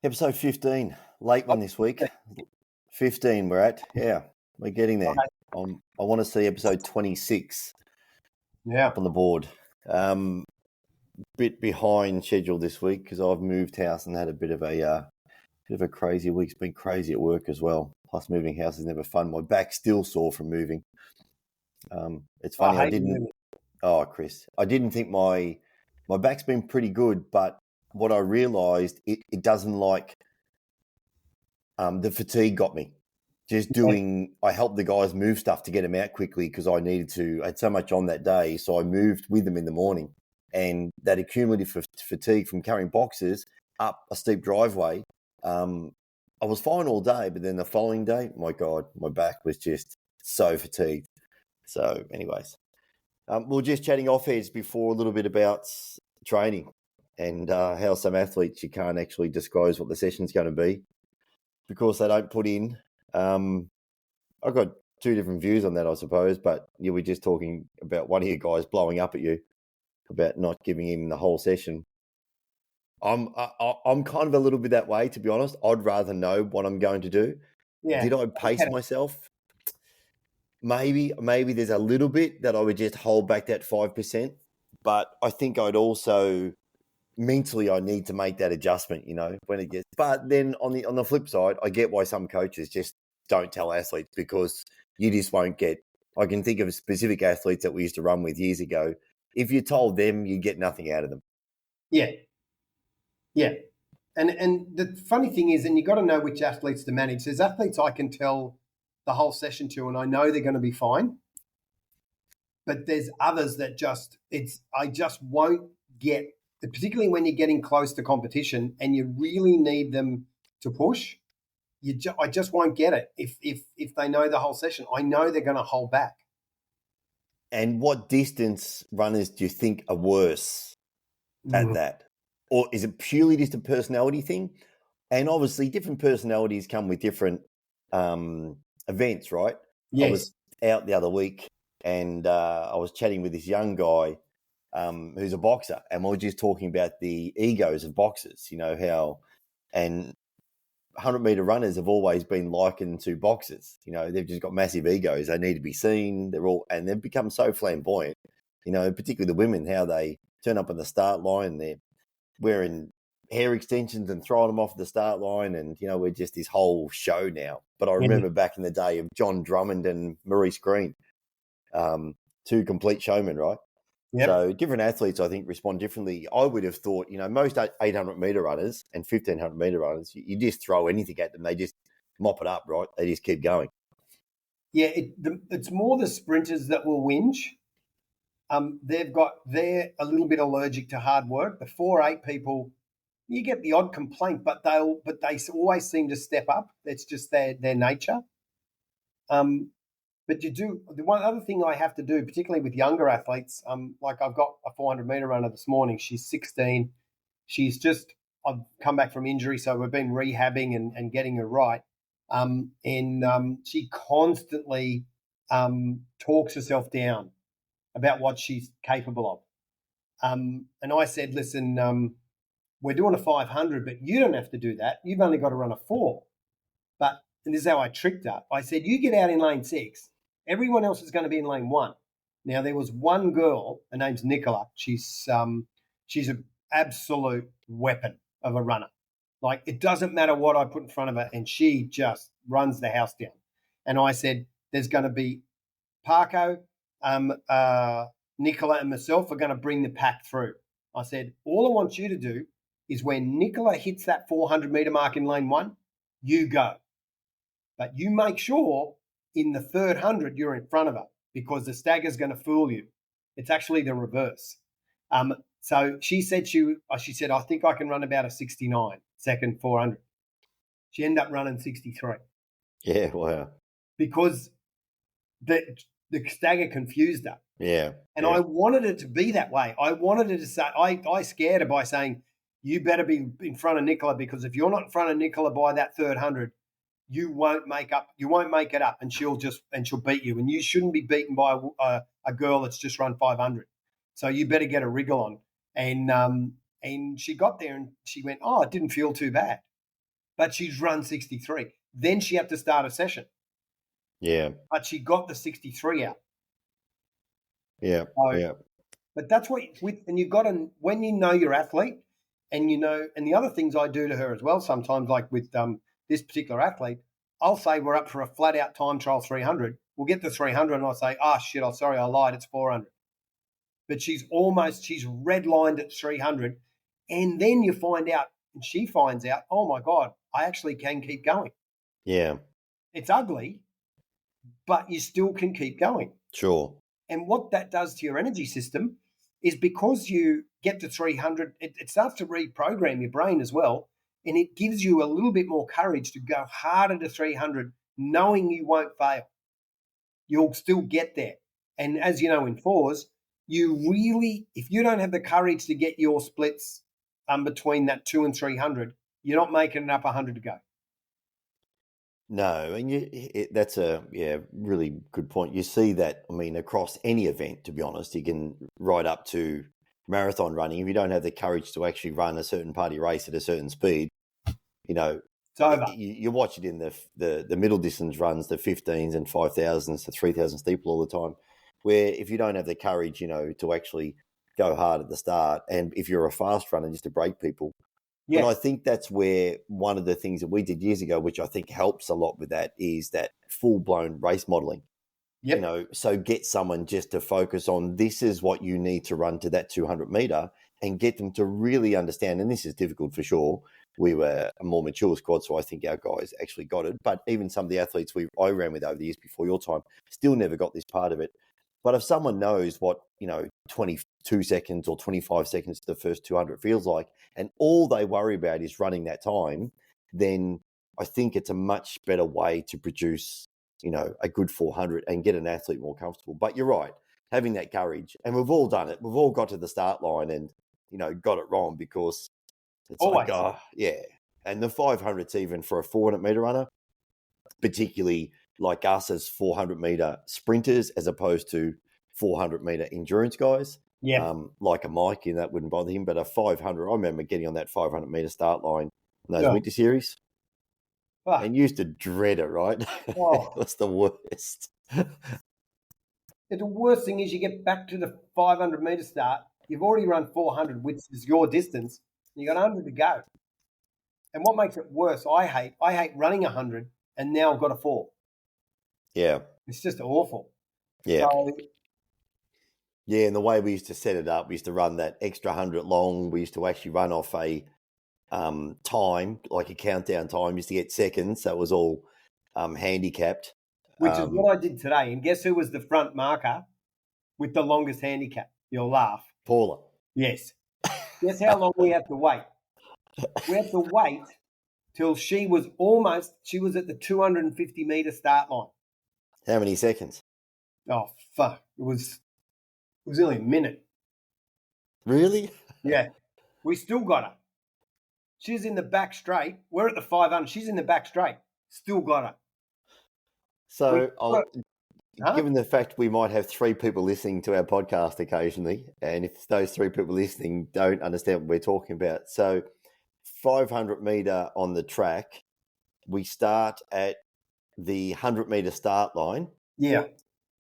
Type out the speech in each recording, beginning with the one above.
Episode 15, late one this week. 15 we're at. Yeah, we're getting there. I want to see episode 26 up on the board. Bit behind schedule this week because I've moved house and had a bit of a crazy week. It's been crazy at work as well. Plus, moving house is never fun. My back's still sore from moving. It's funny. Chris, I didn't think my back's been pretty good, but what I realised, it doesn't like the fatigue got me. I helped the guys move stuff to get them out quickly because I had so much on that day. So I moved with them in the morning, and that accumulative fatigue from carrying boxes up a steep driveway. I was fine all day, but then the following day, my God, my back was just so fatigued. So anyways, we're just chatting off heads before a little bit about training and how some athletes, you can't actually disclose what the session's going to be because they don't put in. I've got two different views on that, I suppose, but you were just talking about one of your guys blowing up at you about not giving him the whole session. I'm kind of a little bit that way, to be honest. I'd rather know what I'm going to do. Yeah. Did I pace myself? Maybe there's a little bit that I would just hold back that 5%, but I think I'd also mentally I need to make that adjustment, when it gets. But then on the flip side, I get why some coaches just don't tell athletes because you just won't get. I can think of specific athletes that we used to run with years ago. If you told them, you get nothing out of them. Yeah. And the funny thing is, and you got to know which athletes to manage. There's athletes I can tell the whole session to, and I know they're going to be fine. But there's others that I just won't get, particularly when you're getting close to competition and you really need them to push. I just won't get it if they know the whole session. I know they're going to hold back. And what distance runners do you think are worse at that? Or is it purely just a personality thing? And obviously different personalities come with different events, right? Yes. I was out the other week and I was chatting with this young guy who's a boxer, and we were just talking about the egos of boxers, how, and 100-meter runners have always been likened to boxers. They've just got massive egos. They need to be seen. And they've become so flamboyant, particularly the women, how they turn up on the start line. They're wearing hair extensions and throwing them off the start line. And, we're just this whole show now. But I remember back in the day of John Drummond and Maurice Green, two complete showmen, right? Yep. So different athletes, I think, respond differently. I would have thought, most 800-meter runners and 1,500-meter runners, you just throw anything at them. They just mop it up, right? They just keep going. Yeah, it's more the sprinters that will whinge. They're a little bit allergic to hard work. The 4-8 people, you get the odd complaint, but they always seem to step up. It's just their nature. But you do, the one other thing I have to do, particularly with younger athletes, like I've got a 400-meter runner this morning. She's 16. I've come back from injury, so we've been rehabbing and getting her right. She constantly talks herself down about what she's capable of. And I said, listen, we're doing a 500, but you don't have to do that. You've only got to run a 4. And this is how I tricked her. I said, you get out in lane 6. Everyone else is going to be in lane 1. Now, there was one girl, her name's Nicola. She's an absolute weapon of a runner. Like, it doesn't matter what I put in front of her, and she just runs the house down. And I said, there's going to be Parko, Nicola and myself are going to bring the pack through. I said, all I want you to do is when Nicola hits that 400-meter mark in lane 1, you go. But you make sure in the third 100 you're in front of her because the stagger's going to fool you. It's actually the reverse. So she said, I think I can run about a 69, second 400. She ended up running 63. Yeah, wow. Because the stagger confused her. Yeah. And I wanted it to be that way. I wanted her to say, I scared her by saying, you better be in front of Nicola because if you're not in front of Nicola by that third 100, you won't make it up, and she'll beat you. And you shouldn't be beaten by a girl that's just run 500. So you better get a wriggle on. And she got there and she went, oh, it didn't feel too bad. but she's run 63. Then she had to start a session, Yeah. but she got the 63 out. Yeah. So, Yeah. but that's what and you've got to, when you know your athlete, and you know, and the other things I do to her as well sometimes, like with this particular athlete, I'll say we're up for a flat out time trial 300. We'll get the 300, and I'll say, shit, I'm sorry, I lied, it's 400. But she's redlined at 300, and then you find out, and she finds out, oh my God, I actually can keep going. Yeah. It's ugly, but you still can keep going. Sure. And what that does to your energy system is, because you get to 300, it starts to reprogram your brain as well. And it gives you a little bit more courage to go harder to 300, knowing you won't fail. You'll still get there. And as you know, in fours, you really, if you don't have the courage to get your splits between that 2 and 300, you're not making it up 100 to go. No, and that's a really good point. You see that, I mean, across any event, to be honest, you can right up to marathon running. If you don't have the courage to actually run a certain party race at a certain speed, you know, It's over. you watch it in the middle distance runs, the 15s and 5,000s, the 3,000 steeple all the time, where if you don't have the courage, to actually go hard at the start, and if you're a fast runner, just to break people. Yes. But I think that's where one of the things that we did years ago, which I think helps a lot with that, is that full-blown race modeling. Yep. So get someone just to focus on, this is what you need to run to that 200 meter, and get them to really understand. And this is difficult for sure. We were a more mature squad, so I think our guys actually got it. But even some of the athletes I ran with over the years before your time still never got this part of it. But if someone knows what, 22 seconds or 25 seconds to the first 200 feels like, and all they worry about is running that time, then I think it's a much better way to produce, a good 400 and get an athlete more comfortable. But you're right, having that courage, and we've all done it. We've all got to the start line and, got it wrong, because it's Always. And the 500's even for a 400 meter runner, particularly like us as 400 meter sprinters, as opposed to 400 meter endurance guys. Yeah. Like a Mike, and that wouldn't bother him. But a 500, I remember getting on that 500 meter start line in those winter series, and used to dread it, right? Oh. It was the worst. The worst thing is, you get back to the 500 meter start, you've already run 400, which is your distance, and you got 100 to go. And what makes it worse, I hate running 100 and now I've got a 4. Yeah. It's just awful. Yeah. So, yeah, and the way we used to set it up, we used to run that extra 100 long. We used to actually run off a time, like a countdown time. We used to get seconds, so it was all handicapped. Which is what I did today. And guess who was the front marker with the longest handicap? You'll laugh. Paula. Yes. Guess how long we have to wait? We have to wait till she was at the 250 meter start line. How many seconds? Oh, fuck. It was only a minute. Really? Yeah. We still got her. She's in the back straight. We're at the 500. She's in the back straight. Still got her. So, given the fact we might have 3 people listening to our podcast occasionally, and if those 3 people listening don't understand what we're talking about, so 500 meter on the track, we start at the 100 meter start line. Yeah.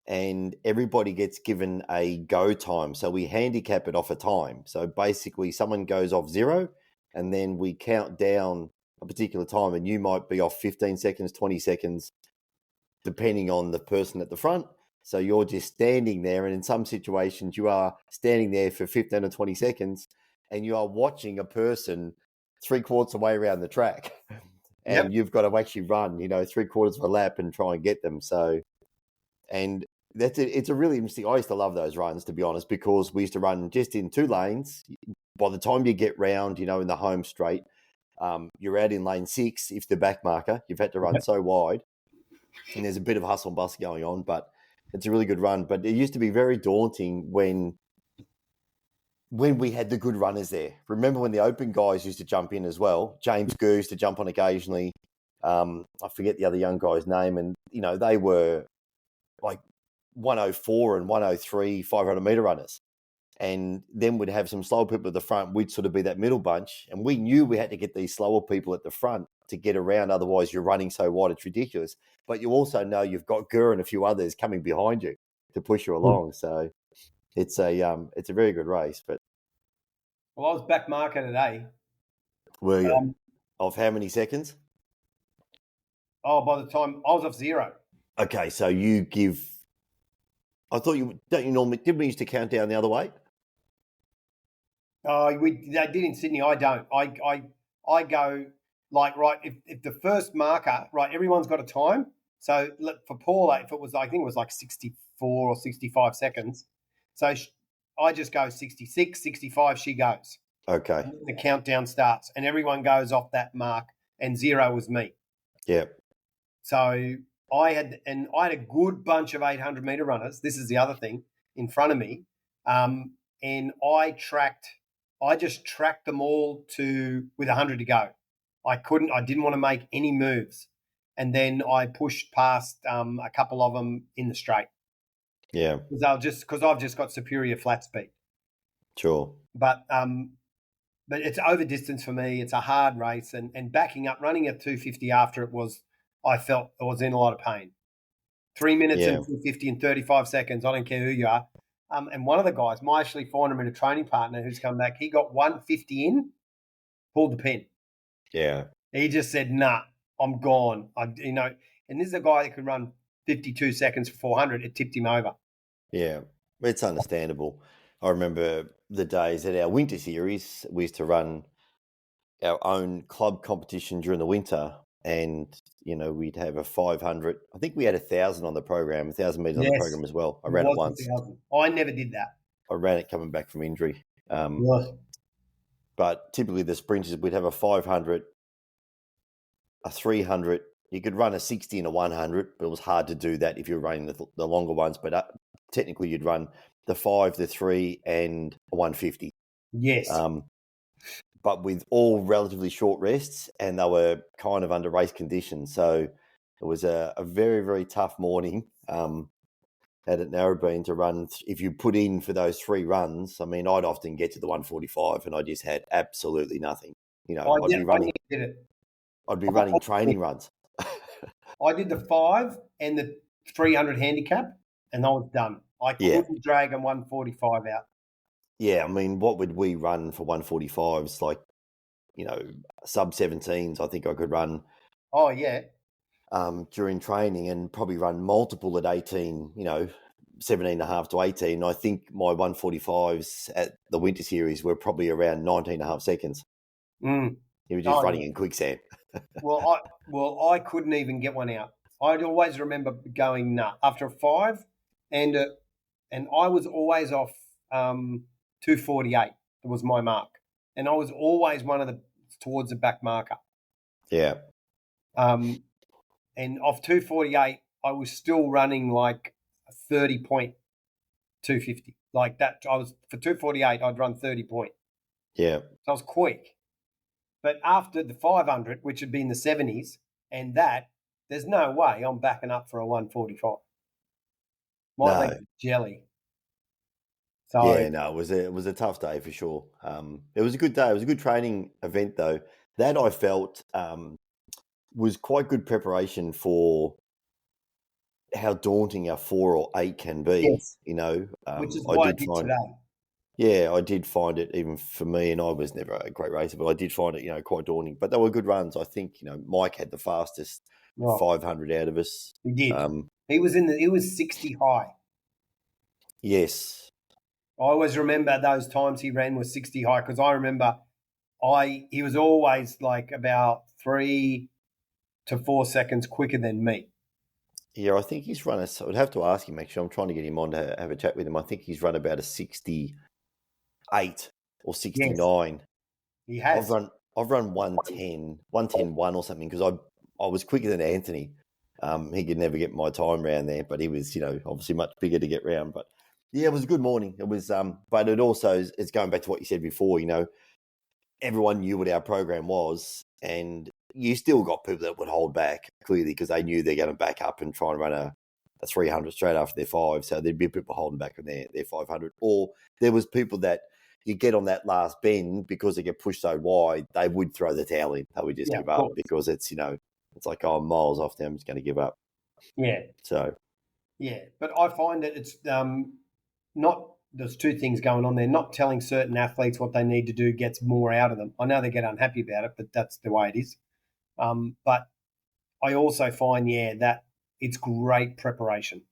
And everybody gets given a go time. So we handicap it off a time. So basically someone goes off 0, and then we count down a particular time, and you might be off 15 seconds, 20 seconds, depending on the person at the front. So you're just standing there, and in some situations you are standing there for 15 or 20 seconds, and you are watching a person 3/4 of the way around the track. And you've got to actually run, 3/4 of a lap and try and get them. So, and that's it. It's a really interesting. I used to love those runs, to be honest, because we used to run just in 2 lanes. By the time you get round, in the home straight, you're out in lane 6. If the back marker, you've had to run so wide, and there's a bit of hustle and bustle going on, but it's a really good run. But it used to be very daunting when we had the good runners there. Remember when the open guys used to jump in as well? James Goo used to jump on occasionally. I forget the other young guy's name, and they were like 104 and 103 500 meter runners, and then we'd have some slower people at the front. We'd sort of be that middle bunch, and we knew we had to get these slower people at the front to get around. Otherwise, you're running so wide, it's ridiculous. But you also know you've got Gurr and a few others coming behind you to push you along. So it's a very good race. But Well, I was back marker today. were you of how many seconds? By the time I was off 0. Okay, so you give. I thought you normally did. We used to count down the other way. They did in Sydney. I don't. I go like, right, if the first marker, right, everyone's got a time. So for Paula, if it was, I think it was like 64 or 65 seconds. So I just go 66, 65, she goes. Okay. And the countdown starts and everyone goes off that mark, and 0 was me. Yeah. So I had a good bunch of 800-meter runners. This is the other thing in front of me. And I just tracked them all with 100 to go. I didn't want to make any moves. And then I pushed past a couple of them in the straight. Yeah. Because I've just got superior flat speed. Sure. But it's over distance for me. It's a hard race. And backing up, running at 250 after I felt I was in a lot of pain. 3 minutes and 250 and 35 seconds. I don't care who you are. And one of the guys, my actually 400-meter training partner who's come back, he got 150 in, pulled the pin. Yeah. He just said, nah, I'm gone. And this is a guy that could run 52 seconds for 400. It tipped him over. Yeah, it's understandable. I remember the days at our winter series, we used to run our own club competition during the winter. And, we'd have a 500. I think we had 1,000 on the program, 1,000 meters on the program as well. I ran it once. 1,000. I never did that. I ran it coming back from injury. But typically the sprinters, we'd have a 500, a 300. You could run a 60 and a 100, but it was hard to do that if you were running the longer ones. But technically you'd run the 5, the 3, and a 150. Yes. But with all relatively short rests, and they were kind of under race conditions. So it was a very, very tough morning at Narrabeen to run. If you put in for those 3 runs, I mean, I'd often get to the 145 and I just had absolutely nothing. I'd be running training runs. I did the 5 and the 300 handicap, and I was done. I couldn't drag a 145 out. Yeah, I mean, what would we run for 145s? Like, sub 17s, I think I could run. Oh, yeah. During training, and probably run multiple at 18, 17.5 to 18. I think my 145s at the winter series were probably around 19.5 seconds. You were just running in quicksand. I couldn't even get one out. I'd always remember going after a 5, and I was always off 248. Was my mark, and I was always one of the towards the back marker. Yeah. And off 248, I was still running like 30.250. Like that, I was for 248, I'd run 30 point. Yeah. So I was quick. But after the 500, which had been the 70s, and that, there's no way I'm backing up for a 145. My legs are jelly. So, yeah, no, it was a tough day for sure. It was a good day. It was a good training event, though. That I felt was quite good preparation for how daunting a 4 or 8 can be. Yes. Which is what I did today. Yeah, I did find it, even for me, and I was never a great racer, but I did find it, quite daunting. But they were good runs. I think, Mike had the fastest 500 out of us. He did. He was 60 high. Yes. I always remember those times he ran was 60 high, because I remember he was always like about 3 to 4 seconds quicker than me. Yeah, I think he's run I'd have to ask him, actually. I'm trying to get him on to have a chat with him. I think he's run about a 68 or 69. Yes, he has. I've run 110, 110.1 or something, because I was quicker than Anthony. He could never get my time round there, but he was, obviously much bigger to get round. But yeah, it was a good morning. It was, but it also is going back to what you said before. Everyone knew what our program was, and you still got people that would hold back clearly because they knew they're going to back up and try and run a 300 straight after their 5. So there'd be people holding back on their 500, or there was people that you get on that last bend, because they get pushed so wide, they would throw the towel in. They would just give up, because it's, it's like, oh, I'm miles off now, I'm just going to give up. Yeah. So. Yeah, but I find that it's not. There's two things going on there. Not telling certain athletes what they need to do gets more out of them. I know they get unhappy about it, but that's the way it is. But I also find, that it's great preparation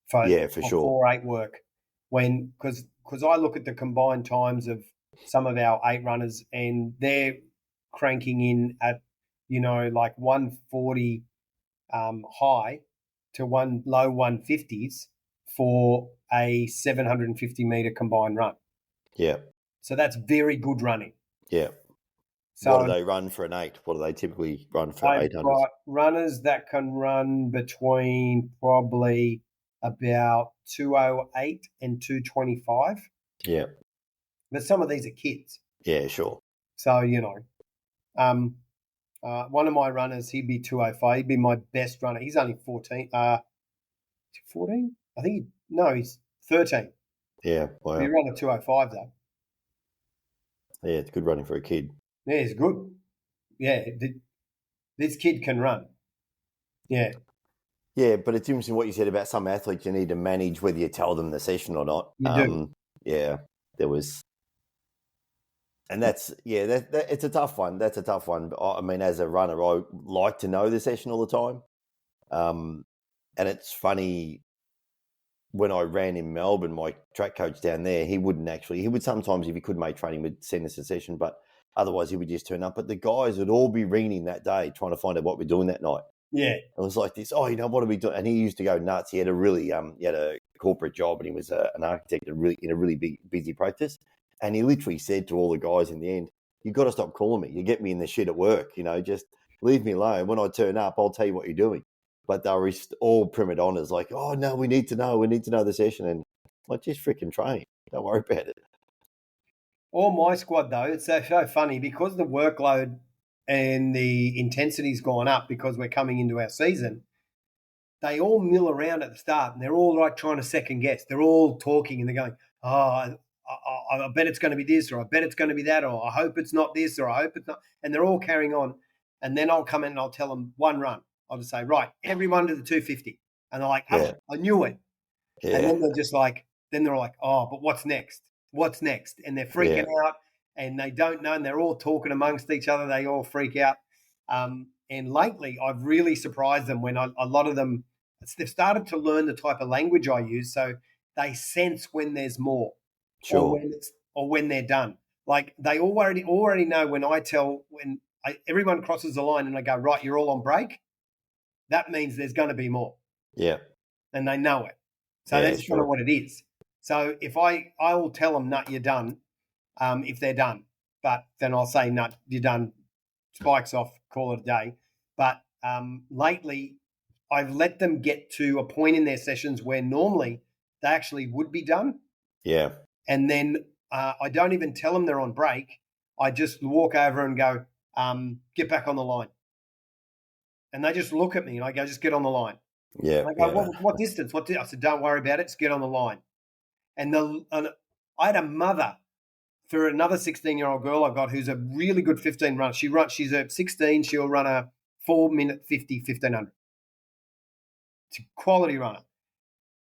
for sure. 4.8 work. Because I look at the combined times of some of our 8 runners, and they're cranking in at like 140 high to one low 150s for a 750 meter combined run. Yeah. So that's very good running. Yeah. So what do they run for an 8? What do they typically run for 800s? I've got runners that can run between probably about 208 and 225. Yeah. But some of these are kids. Yeah, sure. So, one of my runners, he'd be 205. He'd be my best runner. He's only 14. 14? I think he's 13. Yeah, wow. He ran a 205 though. Yeah, it's good running for a kid. Yeah, it's good. Yeah, this kid can run. Yeah. Yeah, but it's interesting what you said about some athletes. You need to manage whether you tell them the session or not. You do. Yeah, there was. And that's, it's a tough one. That's a tough one. I mean, as a runner, I like to know the session all the time. And it's funny, when I ran in Melbourne, my track coach down there, he would sometimes, if he could make training, would send us a session, but otherwise he would just turn up. But the guys would all be ringing that day trying to find out what we're doing that night. Yeah. It was like this, what are we doing? And he used to go nuts. He had a really, he had a corporate job, and he was an architect in a really big, busy practice. And he literally said to all the guys in the end, "You've got to stop calling me. You get me in the shit at work, just leave me alone. When I turn up, I'll tell you what you're doing." But they were all prima donnas, like, "Oh, no, we need to know the session." And like, just freaking train. Don't worry about it. All my squad, though, it's so funny because the workload and the intensity's gone up because we're coming into our season. They all mill around at the start, and they're all like trying to second guess. They're all talking, and they're going, "Oh, I bet it's going to be this, or I bet it's going to be that, or I hope it's not this, or I hope it's not." And they're all carrying on. And then I'll come in and I'll tell them one run. I'll just say, "Right, everyone to the 250." And they're like, "Oh, I knew it." Yeah. And then they're just like, "Oh, but what's next? What's next?" And they're freaking out, and they don't know, and they're all talking amongst each other. They all freak out. And lately, I've really surprised them when a lot of them, they've started to learn the type of language I use, so they sense when there's more, sure, or when they're done. Like they already know when everyone crosses the line and I go, "Right, you're all on break." That means there's going to be more. Yeah, and they know it. So that's kind of what it is. So if I will tell them, "Nut, you're done," if they're done, but then I'll say, "Nut, you're done. Spikes off, call it a day." But lately, I've let them get to a point in their sessions where normally they actually would be done. Yeah. And then I don't even tell them they're on break. I just walk over and go, "Get back on the line." And they just look at me and I go, "Just get on the line." Yeah. And I go, What distance? I said, "Don't worry about it. Just get on the line." And I had a mother for another 16-year-old girl I got who's a really good 15 runner. She's a 16. She'll run a 4-minute 50, 1500. It's a quality runner.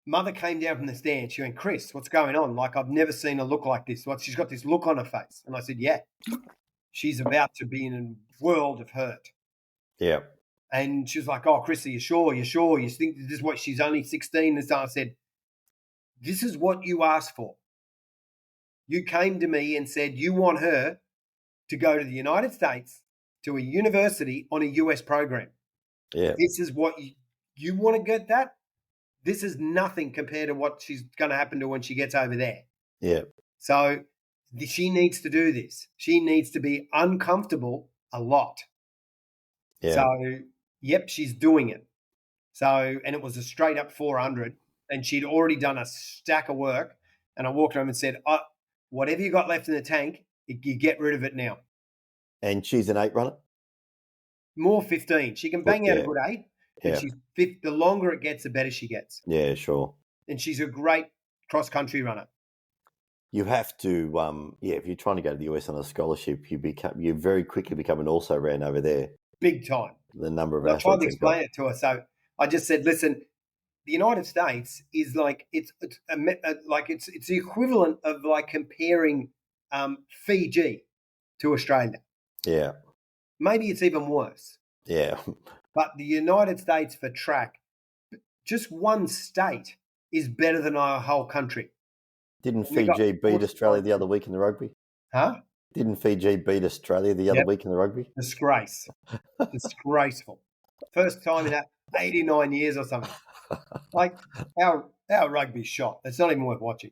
Mother came down from the stand. She went, "Chris, what's going on? Like, I've never seen her look like this. She's got this look on her face." And I said, "Yeah, she's about to be in a world of hurt." Yeah. And she was like, "Oh, Chris, are you sure? You sure? You think this is what she's only 16?" And so I said, "This is what you asked for. You came to me and said you want her to go to the United States to a university on a US program. Yeah. This is what you want to get that? This is nothing compared to what she's going to happen to when she gets over there." Yeah. So she needs to do this. She needs to be uncomfortable a lot. Yeah. So, yep, she's doing it. So, and it was a straight up 400, and she'd already done a stack of work. And I walked home and said, "Whatever you got left in the tank, you get rid of it now." And she's an 8 runner? More 15. She can bang out a good 8, but she's the longer it gets, the better she gets. Yeah, sure. And she's a great cross-country runner. You have to, if you're trying to go to the US on a scholarship, you very quickly become an also-ran over there. Big time. The number of And I tried athletes to they've got. explain it to her. So I just said, listen, the United States is like it's the equivalent of like comparing Fiji to Australia. Yeah, Maybe it's even worse. yeah. But the United States for track, just one state is better than our whole country. Didn't We got Fiji beat Australia the other week in the rugby? Huh? Didn't Fiji beat Australia the other Yep. week in the rugby? Disgrace. Disgraceful. First time in 89 years or something. Like our rugby's shot. It's not even worth watching.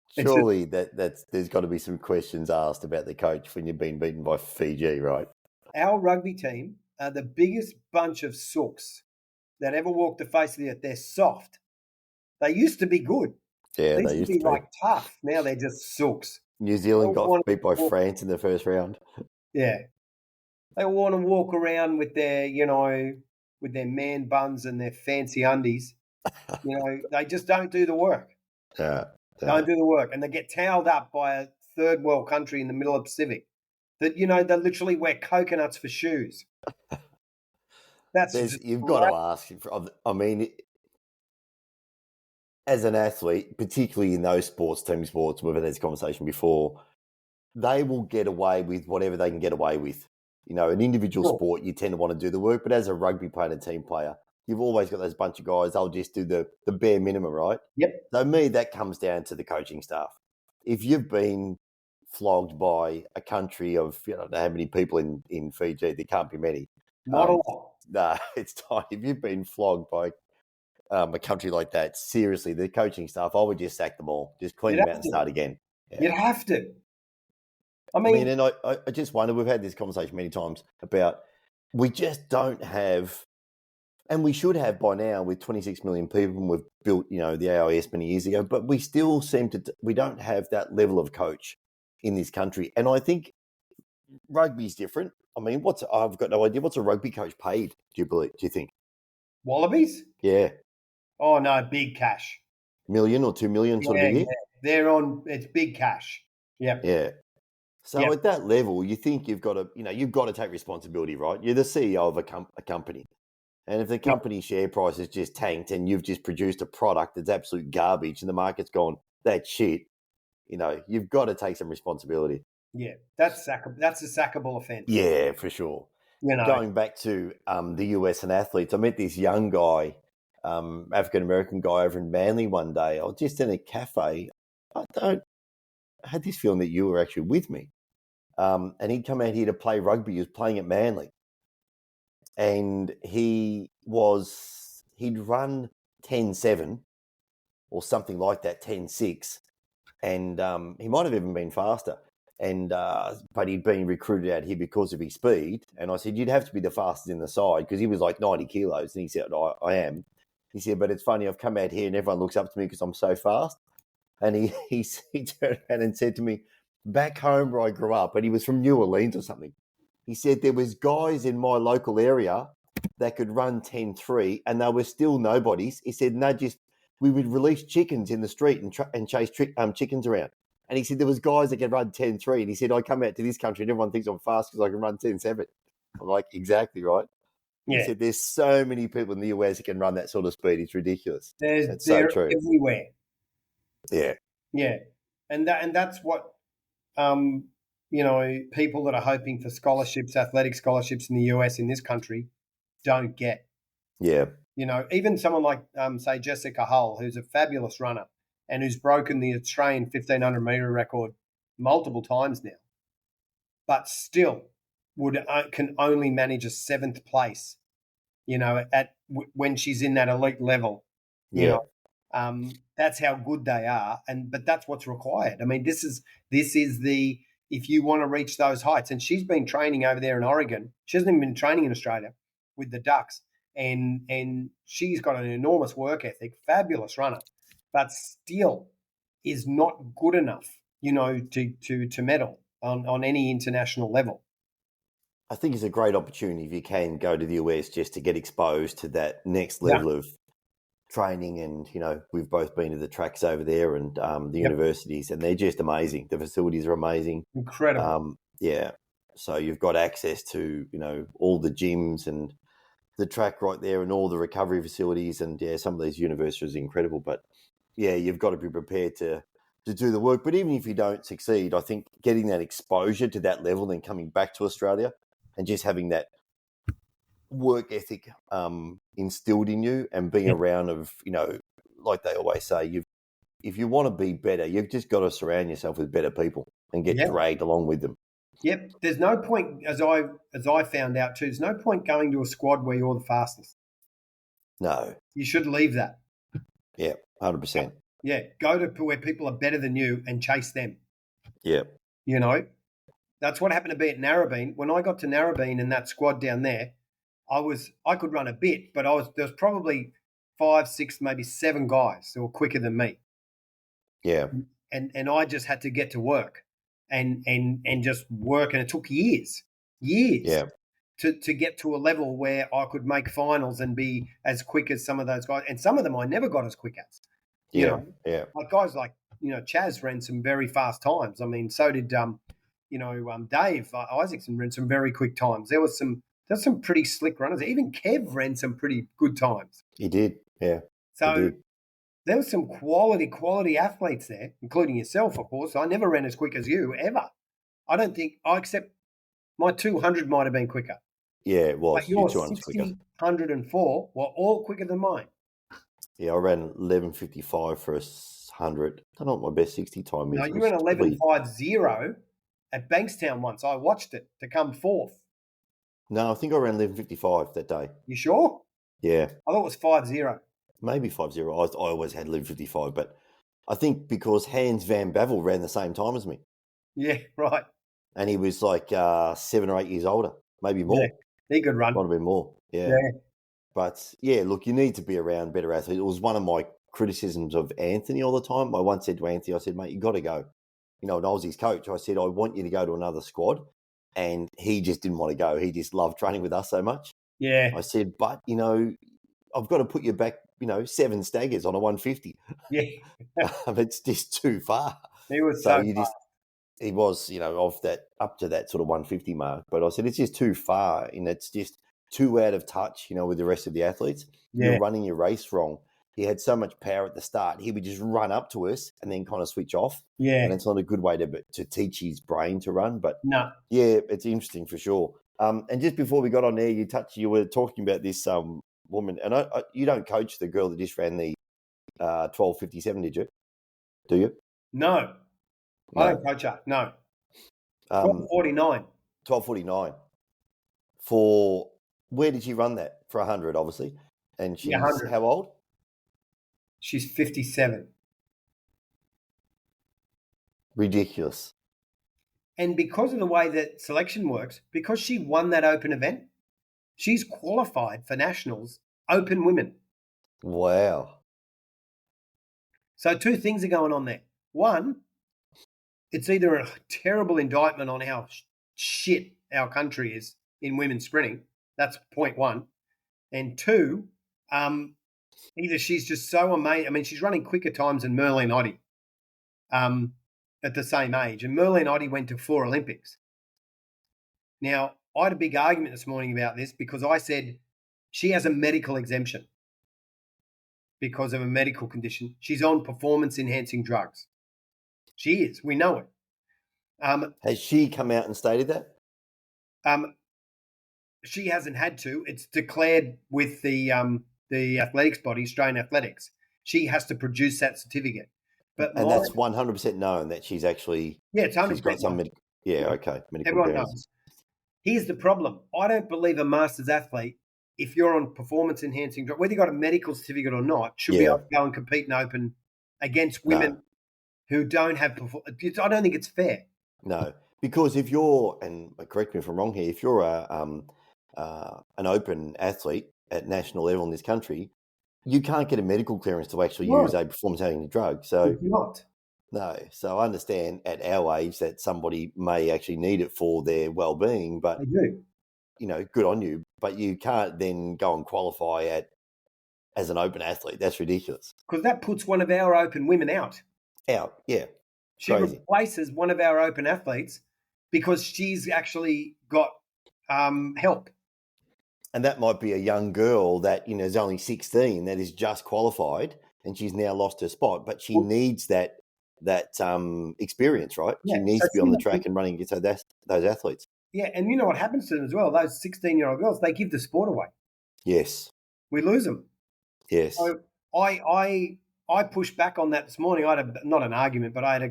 It's just, Surely there's got to be some questions asked about the coach when you've been beaten by Fiji, right? our rugby team are the biggest bunch of sooks that ever walked the face of the earth. They're soft. They used to be good. Yeah, They they used to used be to be. like tough. Now they're just sooks. New They Zealand all got want beat by to walk- France in the first round. Yeah. They all want to walk around with their, with their man buns and their fancy undies. They just don't do the work. Yeah, Don't do the work. And they get towelled up by a third world country in the middle of the Pacific that, they literally wear coconuts for shoes. That's just You've got to ask. I mean, as an athlete, particularly in those team sports, we've had this conversation before, they will get away with whatever they can get away with. An individual sport, you tend to want to do the work, but as a rugby player and a team player, you've always got those bunch of guys, they'll just do the bare minimum, right? Yep. So me, that comes down to the coaching staff. If you've been flogged by a country of, I don't know how many people in Fiji, there can't be many. Not a lot. No, it's time. If you've been flogged by a country like that, seriously, the coaching staff, I would just sack them all. Just clean them out and start again. Yeah. You'd have to. I mean, mean, and I just wonder, we've had this conversation many times about we just don't have, and we should have by now with 26 million people, and we've built, the AIS many years ago, but we still we don't have that level of coach in this country. And I think rugby's different. I mean, I've got no idea. What's a rugby coach paid, do you think? Wallabies? Yeah. Oh, no, big cash. $1 million or $2 million sort of a year? Yeah. It's big cash. Yep. Yeah. So at that level, you think you've got to take responsibility, right? You're the CEO of a company. And if the company share price is just tanked and you've just produced a product that's absolute garbage and the market's gone, that's shit, you've got to take some responsibility. Yeah, that's a sackable offence. Yeah, for sure. Going back to the US and athletes, I met this young guy, African-American guy over in Manly one day. I was just in a cafe. I had this feeling that you were actually with me. And he'd come out here to play rugby. He was playing at Manly. And he'd run 10.7 or something like that, 10.6. And he might have even been faster. And but he'd been recruited out here because of his speed. And I said, you'd have to be the fastest in the side, because he was like 90 kilos. And he said, I am. He said, but it's funny, I've come out here and everyone looks up to me because I'm so fast. And he turned around and said to me, back home where I grew up, and he was from New Orleans or something, he said there was guys in my local area that could run 10.3 and they were still nobodies. He said, we would release chickens in the street and chase chickens around. And he said there was guys that could run 10.3. And he said, I come out to this country and everyone thinks I'm fast because I can run 10.7. I'm like, exactly right. Yeah. He said there's so many people in the US that can run that sort of speed. It's ridiculous. They're so true. Everywhere. Yeah. Yeah. And that's what, people that are hoping for scholarships, athletic scholarships in the US, in this country, don't get. Yeah. Even someone like, say, Jessica Hull, who's a fabulous runner and who's broken the Australian 1,500 metre record multiple times now, but still can only manage a 7th place, when she's in that elite level. That's how good they are, but that's what's required. I mean, this is if you want to reach those heights, and she's been training over there in Oregon. She hasn't even been training in Australia with the Ducks, and she's got an enormous work ethic, fabulous runner, but still is not good enough, to medal on any international level. I think it's a great opportunity if you can go to the US just to get exposed to that next level of training, and we've both been to the tracks over there and the Yep. universities, and they're just amazing. The facilities are amazing. Incredible. Yeah. So you've got access to all the gyms and the track right there, and all the recovery facilities, and some of these universities are incredible. But you've got to be prepared to do the work. But even if you don't succeed, I think getting that exposure to that level, then coming back to Australia and just having that work ethic instilled in you, and being Yep. around like they always say, if you want to be better, you've just got to surround yourself with better people and get Yep. dragged along with them. Yep. There's no point, as I found out too, there's no point going to a squad where you're the fastest. No. You should leave that. Yeah, 100%. Yeah. Go to where people are better than you and chase them. Yeah. That's what happened to me at Narrabeen. When I got to Narrabeen and that squad down there, I could run a bit, but there was probably 5, 6, maybe 7 guys who were quicker than me. Yeah. And I just had to get to work and just work, and it took years Yeah. to get to a level where I could make finals and be as quick as some of those guys. And some of them I never got as quick as. Yeah. Like guys like, Chaz ran some very fast times. I mean, so did Dave Isaacson ran some very quick times. There's some pretty slick runners. Even Kev ran some pretty good times. He did. Yeah. So there was some quality athletes there, including yourself, of course. I never ran as quick as you, ever. I don't think, except my 200 might have been quicker. Yeah, it was. But your 200's 60, quicker. 104 were all quicker than mine. Yeah, I ran 11:55 for 100. I don't know what my best 60 time is. No, you ran 11:50 at Bankstown once. I watched it to come fourth. No, I think I ran 11:55 that day. You sure? Yeah. I thought it was 50. Maybe 50. I always had 11:55, but I think because Hans Van Bavel ran the same time as me. Yeah, right. And he was like 7 or 8 years older, maybe more. Yeah, he could run. Might have been more. Yeah. But look, you need to be around better athletes. It was one of my criticisms of Anthony all the time. I once said to Anthony, I said, mate, you got to go. And I was his coach. I said, I want you to go to another squad. And he just didn't want to go. He just loved training with us so much. Yeah. I said, but, I've got to put you back, 7 staggers on a 150. Yeah. It's just too far. He was he was, off that, up to that sort of 150 mark. But I said, it's just too far, and it's just too out of touch, with the rest of the athletes. Yeah. You're running your race wrong. He had so much power at the start. He would just run up to us and then kind of switch off. Yeah. And it's not a good way to teach his brain to run. But no. Yeah, it's interesting for sure. And just before we got on there, you were talking about this woman, and you don't coach the girl that just ran the 12:57, did you? Do you? No. I don't coach her. No. 12:49. 12:49. Where did she run that? For 100, obviously. And she's how old? She's 57. Ridiculous. And because of the way that selection works, because she won that open event, she's qualified for nationals, open women. Wow. So 2 things are going on there. One, it's either a terrible indictment on how shit our country is in women's sprinting. That's point 1. And 2, either she's just so amazing. I mean, she's running quicker times than Merlin Oddie at the same age. And Merlin Oddie went to 4 Olympics. Now, I had a big argument this morning about this because I said she has a medical exemption because of a medical condition. She's on performance-enhancing drugs. She is. We know it. Has she come out and stated that? She hasn't had to. It's declared with the athletics body, Australian Athletics. She has to produce that certificate. And that's 100% known that she's actually... Yeah, it's 100%. She's got some... okay. Medical Everyone knows. Here's the problem. I don't believe a masters athlete, if you're on performance-enhancing drugs, whether you've got a medical certificate or not, should be able to go and compete in open against women who don't have... I don't think it's fair. No, because if you're, and correct me if I'm wrong here, if you're an open athlete at national level in this country, you can't get a medical clearance to actually use a performance-enhancing drug. So not. No. So I understand at our age that somebody may actually need it for their well-being, but they do. Good on you. But you can't then go and qualify at as an open athlete. That's ridiculous. Because that puts one of our open women out. Out, yeah. She Crazy. replaces one of our open athletes because she's actually got help. And that might be a young girl that, is only 16 that is just qualified and she's now lost her spot, but she needs that experience, right? Yeah, she needs to be on the track and running against those athletes. Yeah, and you know what happens to them as well? Those 16-year-old girls, they give the sport away. Yes. We lose them. Yes. So I pushed back on that this morning. I had not an argument, but I had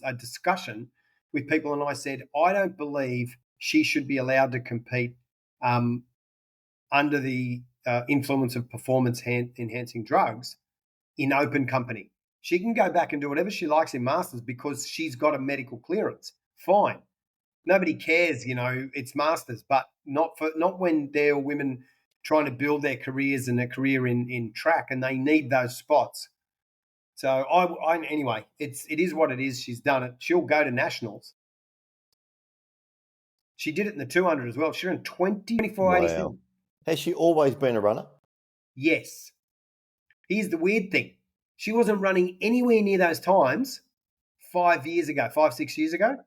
a discussion with people, and I said, I don't believe she should be allowed to compete under the influence of performance-enhancing drugs in open company. She can go back and do whatever she likes in Masters because she's got a medical clearance. Fine. Nobody cares, it's Masters, but not when they're women trying to build their careers and their career in track, and they need those spots. So anyway, it is what it is. She's done it. She'll go to nationals. She did it in the 200 as well. She ran 24.87. Wow. Has she always been a runner? Yes. Here's the weird thing. She wasn't running anywhere near those times 5 6 years ago.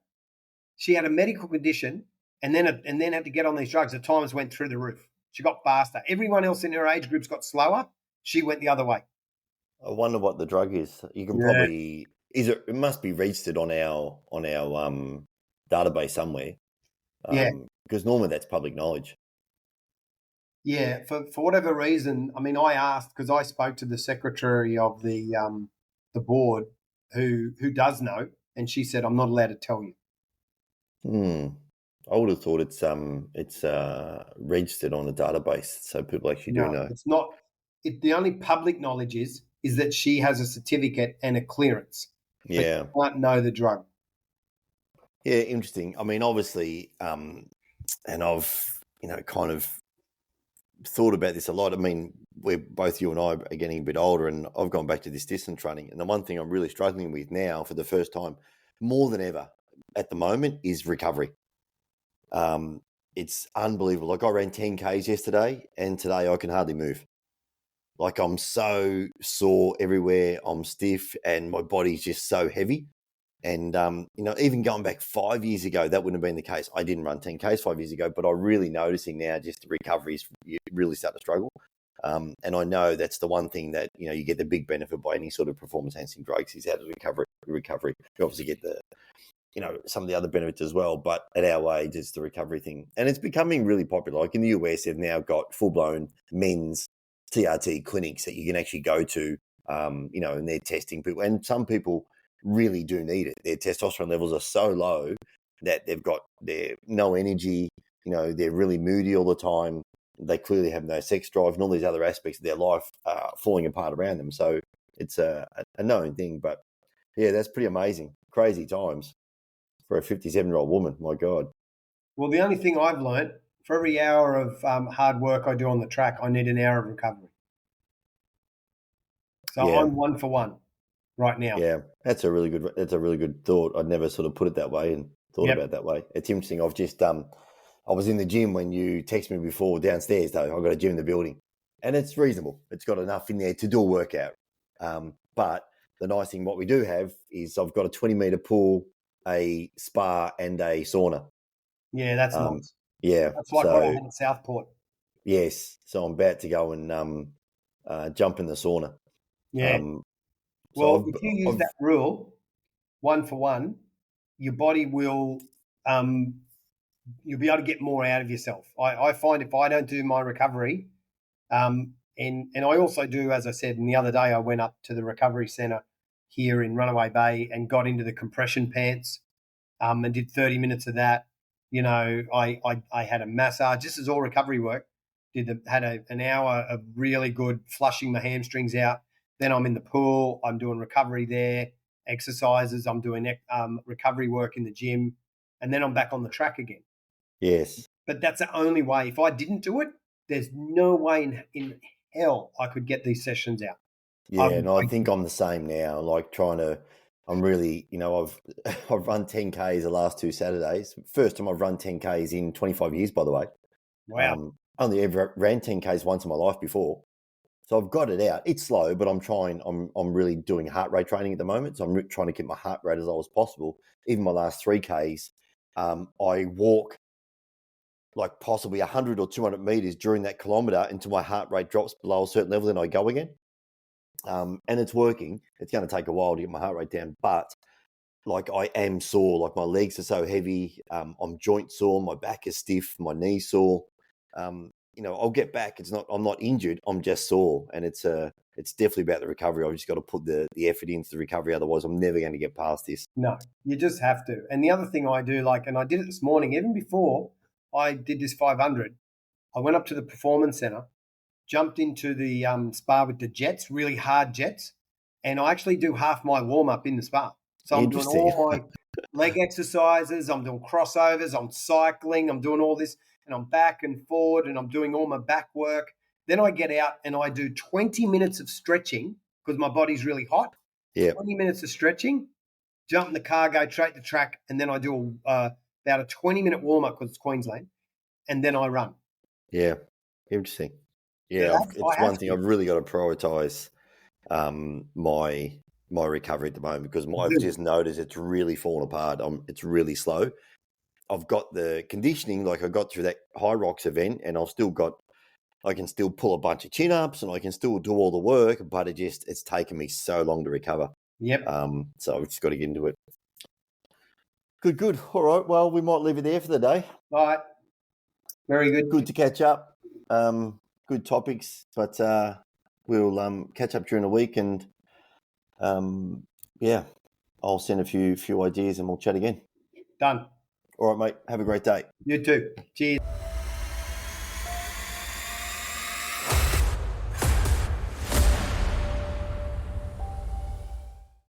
She had a medical condition and then had to get on these drugs. The times went through the roof. She got faster. Everyone else in her age groups got slower. She went the other way. I wonder what the drug is. You can probably it must be registered on our database somewhere. Because normally that's public knowledge. Yeah, for whatever reason, I mean, I asked because I spoke to the secretary of the board who does know, and she said I'm not allowed to tell you. I would have thought it's registered on a database, so people actually do know. It's not. The only public knowledge is that she has a certificate and a clearance. Yeah, but you can't know the drug. Yeah, interesting. I mean, obviously, and I've kind of thought about this a lot. I mean, you and I are getting a bit older, and I've gone back to this distance running. And the one thing I'm really struggling with now, for the first time, more than ever at the moment, is recovery. It's unbelievable. Like I ran 10Ks yesterday, and today I can hardly move. Like I'm so sore everywhere. I'm stiff, and my body's just so heavy. And, even going back 5 years ago, that wouldn't have been the case. I didn't run 10Ks 5 years ago, but I'm really noticing now just the recoveries really start to struggle. And I know that's the one thing that, you get the big benefit by any sort of performance-enhancing drugs is out of recovery. You obviously get the, some of the other benefits as well, but at our age, it's the recovery thing. And it's becoming really popular. Like in the US, they've now got full-blown men's TRT clinics that you can actually go to, and they're testing people. And some people really do need it. Their testosterone levels are so low that they're no energy, they're really moody all the time. They clearly have no sex drive, and all these other aspects of their life are falling apart around them. So it's a known thing, but yeah, that's pretty amazing. Crazy times for a 57-year-old woman. My God. Well, the only thing I've learned, for every hour of hard work I do on the track, I need an hour of recovery. So I'm 1 for 1 right now. Yeah, that's a really good thought. I'd never sort of put it that way and thought about it that way. It's interesting. I've just I was in the gym when you texted me before downstairs, though. I've got a gym in the building, and it's reasonable. It's got enough in there to do a workout. But the nice thing, what we do have is I've got a 20-meter pool, a spa, and a sauna. Yeah, that's nice. Yeah. That's like what I had in Southport. Yes. So I'm about to go and jump in the sauna. Yeah. If you use that rule, 1 for 1, your body will, you'll be able to get more out of yourself. I find if I don't do my recovery, and I also do, as I said, and the other day I went up to the recovery centre here in Runaway Bay and got into the compression pants, and did 30 minutes of that. I had a massage. This is all recovery work. Had an hour of really good flushing my hamstrings out. Then I'm in the pool. I'm doing recovery there, exercises. I'm doing recovery work in the gym, and then I'm back on the track again. Yes. But that's the only way. If I didn't do it, there's no way in hell I could get these sessions out. Yeah, and I think I'm the same now. Like I'm really, I've run 10Ks the last 2 Saturdays. First time I've run 10Ks in 25 years, by the way. Wow. Only ever ran 10Ks once in my life before. So I've got it out. It's slow, but I'm really doing heart rate training at the moment. So I'm trying to keep my heart rate as low as possible. Even my last 3Ks, I walk like possibly 100 or 200 meters during that kilometer until my heart rate drops below a certain level, then I go again. And it's working. It's going to take a while to get my heart rate down, but like I am sore. Like my legs are so heavy. I'm joint sore. My back is stiff. My knee's sore. I'll get back. I'm not injured. I'm just sore, and it's definitely about the recovery. I've just got to put the effort into the recovery. Otherwise, I'm never going to get past this. No, you just have to. And the other thing I do, and I did it this morning, even before I did this 500, I went up to the performance center, jumped into the spa with the jets, really hard jets, and I actually do half my warm up in the spa. So I'm doing all my leg exercises, I'm doing crossovers, I'm cycling, I'm doing all this, and I'm back and forward, and I'm doing all my back work. Then I get out and I do 20 minutes of stretching because my body's really hot. Yeah. 20 minutes of stretching, jump in the car, go straight to track, and then I do about a 20-minute warm up because it's Queensland, and then I run. Yeah, interesting. Yeah, it's one thing I've really got to prioritize my recovery at the moment because I've just noticed it's really fallen apart. It's really slow. I've got the conditioning, like I got through that High Rocks event, and I can still pull a bunch of chin ups and I can still do all the work, but it's taken me so long to recover. Yep. So I've just got to get into it. Good. All right. Well, we might leave it there for the day. All right. Very good. Good to catch up. Good topics, but we'll catch up during the week, and I'll send a few ideas and we'll chat again. Done. All right, mate. Have a great day. You too. Cheers.